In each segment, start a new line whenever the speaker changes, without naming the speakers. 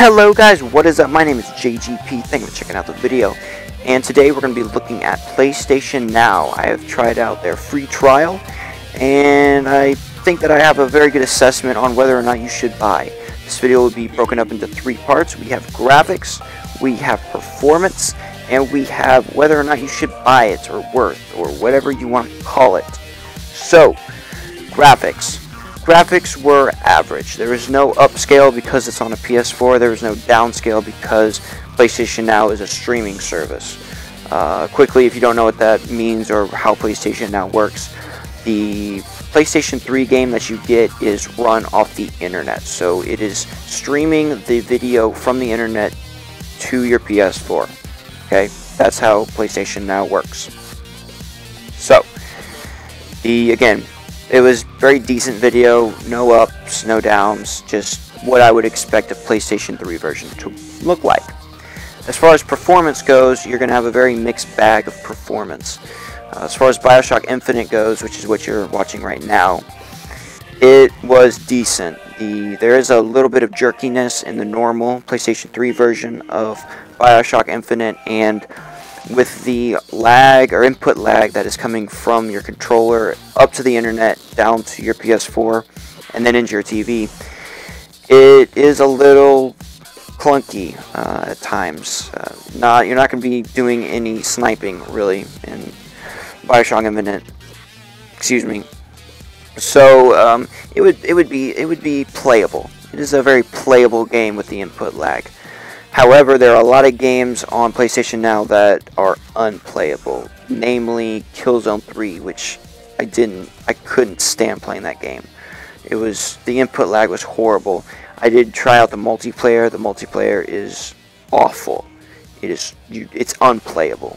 Hello guys, what is up? My name is JGP. Thank you for checking out the video. And today we're going to be looking at PlayStation Now. I have tried out their free trial, and I think that I have a very good assessment on whether or not you should buy. This video will be broken up into three parts. We have graphics, we have performance, and we have whether or not you should buy it or worth, or whatever you want to call it. So, graphics. Graphics were average. There is no upscale because it's on a PS4. There is no downscale because PlayStation Now is a streaming service. Quickly, if you don't know what that means or how PlayStation Now works, the PlayStation 3 game that you get is run off the internet. So it is streaming the video from the internet to your PS4. Okay, that's how PlayStation Now works. So, again, it was very decent video, no ups, no downs, just what I would expect a PlayStation 3 version to look like. As far as performance goes, you're going to have a very mixed bag of performance. As far as BioShock Infinite goes, which is what you're watching right now, it was decent. There is a little bit of jerkiness in the normal PlayStation 3 version of BioShock Infinite, and with the lag or input lag that is coming from your controller up to the internet, down to your PS4, and then into your TV, it is a little clunky at times. You're not going to be doing any sniping really in BioShock Infinite. Excuse me. So it would be playable. It is a very playable game with the input lag. However, there are a lot of games on PlayStation Now that are unplayable, namely Killzone 3, which I couldn't stand playing that game. The input lag was horrible. I did try out the multiplayer. The multiplayer is awful. It's unplayable.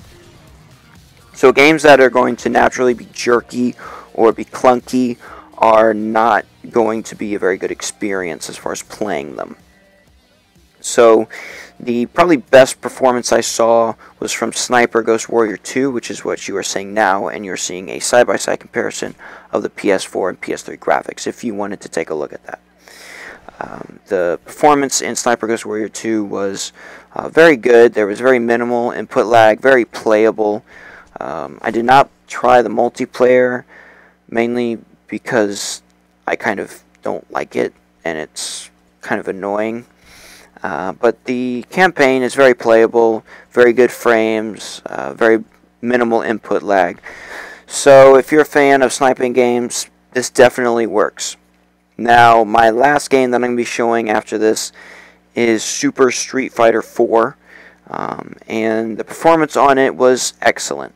So games that are going to naturally be jerky or be clunky are not going to be a very good experience as far as playing them. So, the probably best performance I saw was from Sniper Ghost Warrior 2, which is what you are seeing now, and you're seeing a side-by-side comparison of the PS4 and PS3 graphics, if you wanted to take a look at that. The performance in Sniper Ghost Warrior 2 was very good. There was very minimal input lag, very playable. I did not try the multiplayer, mainly because I kind of don't like it, and it's kind of annoying. But the campaign is very playable, very good frames, very minimal input lag. So if you're a fan of sniping games, this definitely works. Now, my last game that I'm going to be showing after this is Super Street Fighter 4, and the performance on it was excellent.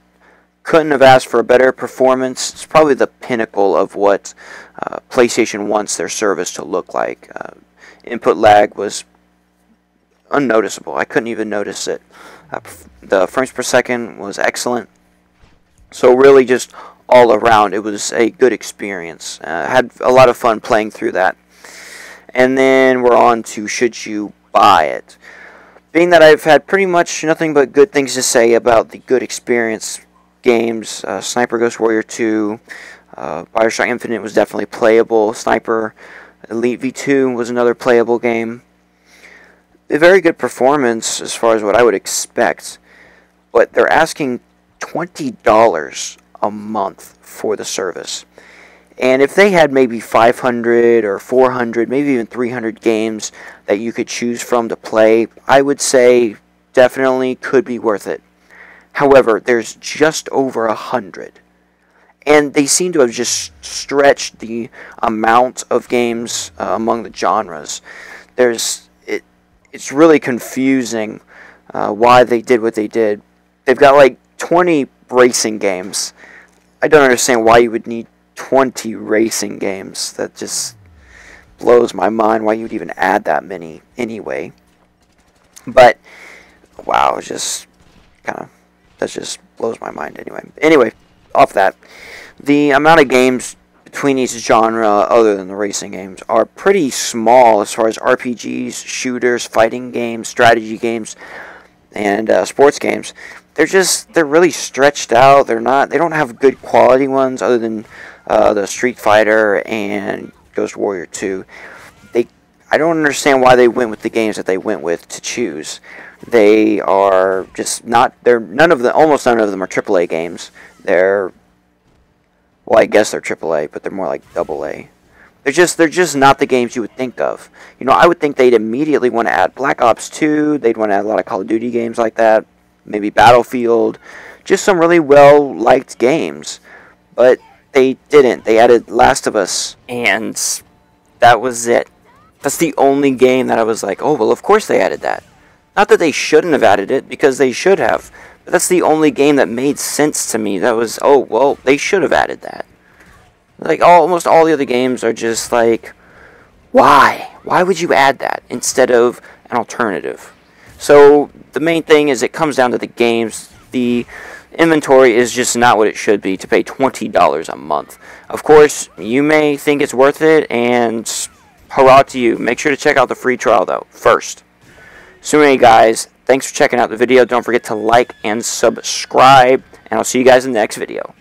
Couldn't have asked for a better performance. It's probably the pinnacle of what PlayStation wants their service to look like. Input lag was unnoticeable. I couldn't even notice it. The frames per second was excellent. So really just all around, it was a good experience. Had a lot of fun playing through that. And then we're on to should you buy it. Being that I've had pretty much nothing but good things to say about the good experience games, Sniper Ghost Warrior 2, BioShock Infinite was definitely playable. Sniper Elite V2 was another playable game. A very good performance as far as what I would expect, but they're asking $20 a month for the service. And if they had maybe 500 or 400, maybe even 300 games that you could choose from to play, I would say definitely could be worth it. However, there's just over 100. And they seem to have just stretched the amount of games among the genres. It's really confusing why they did what they did. They've got like 20 racing games. I don't understand why you would need 20 racing games. That just blows my mind why you would even add that many anyway. But, wow, that just blows my mind anyway. Anyway, off that. The amount of games between each genre, other than the racing games, are pretty small as far as RPGs, shooters, fighting games, strategy games, and sports games. They're really stretched out. They don't have good quality ones other than the Street Fighter and Ghost Warrior 2. I don't understand why they went with the games that they went with to choose. They are just not, almost none of them are AAA games. They're, well, I guess they're AAA, but they're more like AA. They're just not the games you would think of. You know, I would think they'd immediately want to add Black Ops 2, they'd want to add a lot of Call of Duty games like that, maybe Battlefield, just some really well-liked games. But they didn't. They added Last of Us, and that was it. That's the only game that I was like, oh, well, of course they added that. Not that they shouldn't have added it, because they should have. But that's the only game that made sense to me. That was, oh, well, they should have added that. Like, almost all the other games are just like, why? Why would you add that instead of an alternative? So, the main thing is it comes down to the games. The inventory is just not what it should be to pay $20 a month. Of course, you may think it's worth it, and hurrah to you. Make sure to check out the free trial, though, first. So anyway, guys, thanks for checking out the video. Don't forget to like and subscribe, and I'll see you guys in the next video.